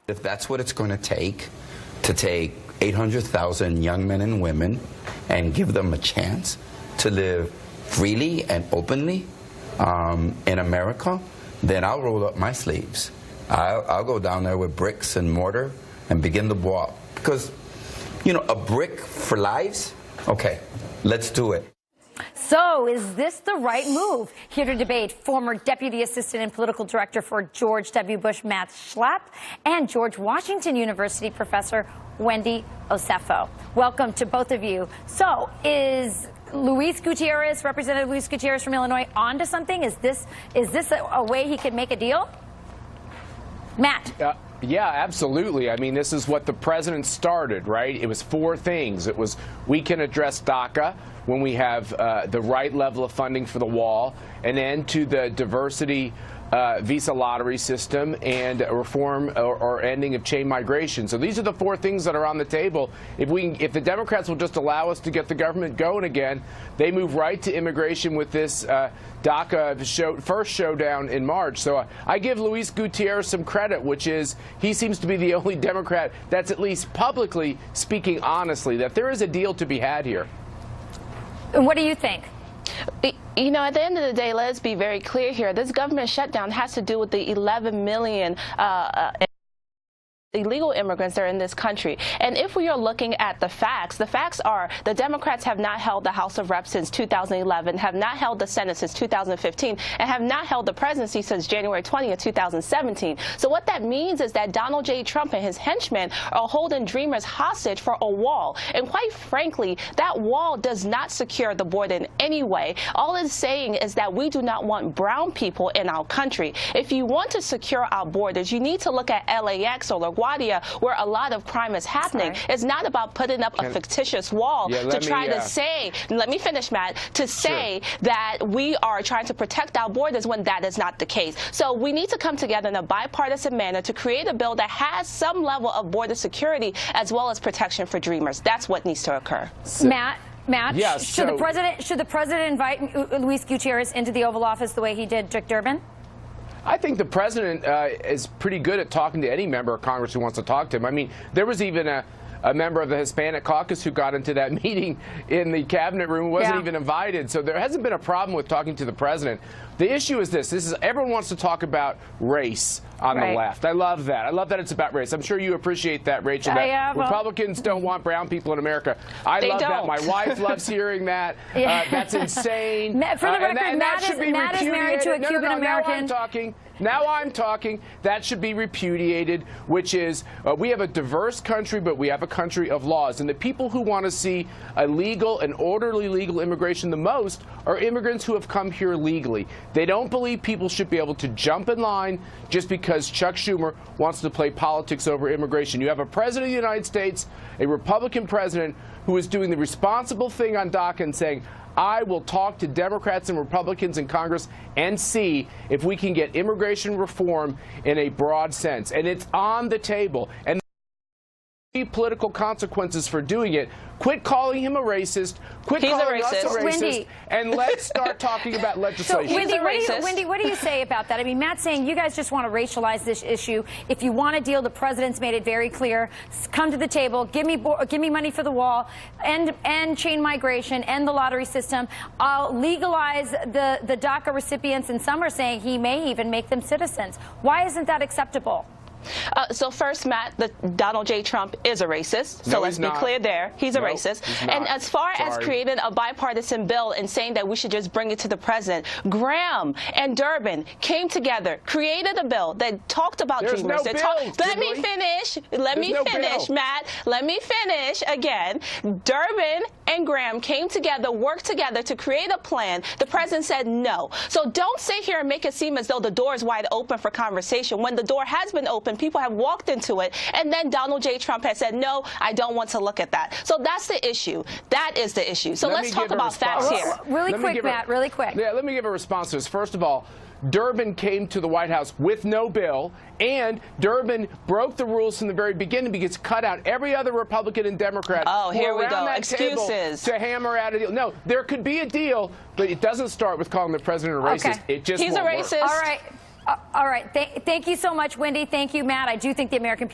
If that's what it's going to take 800,000 young men and women and give them a chance to live freely and openly in America, then I'll roll up my sleeves. I'll go down there with bricks and mortar and begin to walk. Because, you know, a brick for lives? Okay, let's do it. So is this the right move? Here to debate, former Deputy Assistant and Political Director for George W. Bush, Matt Schlapp, and George Washington University professor Wendy Osefo. Welcome to both of you. So is Luis Gutierrez, Representative Luis Gutierrez from Illinois, onto something? Is this a way he could make a deal? Matt. Yeah, absolutely. I mean, this is what the president started, right? It was 4 things. It was, we can address DACA when we have the right level of funding for the wall, an end to the diversity visa lottery system, and a reform or ending of chain migration. So these are the 4 things that are on the table. If the Democrats will just allow us to get the government going again, they move right to immigration with this DACA first showdown in March. So I give Luis Gutierrez some credit, which is he seems to be the only Democrat that's at least publicly speaking honestly that there is a deal to be had here. What do you think? You know, at the end of the day, let's be very clear here. This government shutdown has to do with the 11 million illegal immigrants that are in this country. And if we are looking at the facts are the Democrats have not held the House of Reps since 2011, have not held the Senate since 2015, and have not held the presidency since January 20th, 2017. So what that means is that Donald J. Trump and his henchmen are holding dreamers hostage for a wall. And quite frankly, that wall does not secure the border in any way. All it's saying is that we do not want brown people in our country. If you want to secure our borders, you need to look at LAX or LaGuardia, where a lot of crime is happening. It's not about putting up a fictitious wall to try to say, let me finish, Matt, to say that we are trying to protect our borders when that is not the case. So we need to come together in a bipartisan manner to create a bill that has some level of border security as well as protection for dreamers. That's what needs to occur. Matt, yes, should the president invite Luis Gutierrez into the Oval Office the way he did Dick Durbin? I think the president is pretty good at talking to any member of Congress who wants to talk to him. I mean, there was even a member of the Hispanic caucus who got into that meeting in the cabinet room, wasn't even invited. So there hasn't been a problem with talking to the president. The issue is this is everyone wants to talk about race on the left. I love that. I love that it's about race. I'm sure you appreciate that, Rachel, that Republicans don't want brown people in America. I love that. My wife loves hearing that. That's insane. For the record, Matt is married to a Cuban American. Now I'm talking. That should be repudiated, which is we have a diverse country, but we have a country of laws. And the people who want to see a legal and orderly legal immigration the most are immigrants who have come here legally. They don't believe people should be able to jump in line just because Chuck Schumer wants to play politics over immigration. You have a president of the United States, a Republican president, who is doing the responsible thing on DACA and saying, I will talk to Democrats and Republicans in Congress and see if we can get immigration reform in a broad sense. And it's on the table. And political consequences for doing it. Quit calling him a racist. Quit calling us a racist. Wendy. And let's start talking about legislation. So, Wendy, what do you say about that? I mean, Matt's saying you guys just want to racialize this issue. If you want a deal, the president's made it very clear. Come to the table. Give me money for the wall. End chain migration. End the lottery system. I'll legalize the DACA recipients, and some are saying he may even make them citizens. Why isn't that acceptable? So first, Matt, Donald J. Trump is a racist. So let's be clear there. He's a racist. And as far as creating a bipartisan bill and saying that we should just bring it to the president, Graham and Durbin came together, created a bill that talked about dreamers. Let me finish, Matt. Let me finish again. Durbin and Graham came together, worked together to create a plan. The president said no. So don't sit here and make it seem as though the door is wide open for conversation when the door has been open. People have walked into it, and then Donald J. Trump has said, no, I don't want to look at that. So that's the issue. That is the issue. So let's talk about facts here. Really quick, Matt, really quick. Yeah, let me give a response to this. First of all, Durbin came to the White House with no bill, and Durbin broke the rules from the very beginning because cut out every other Republican and Democrat. Oh, here we go. Excuses. To hammer out a deal. No, there could be a deal, but it doesn't start with calling the president a racist. It just He's a racist. Work. All right. Thank you so much, Wendy. Thank you, Matt. I do think the American people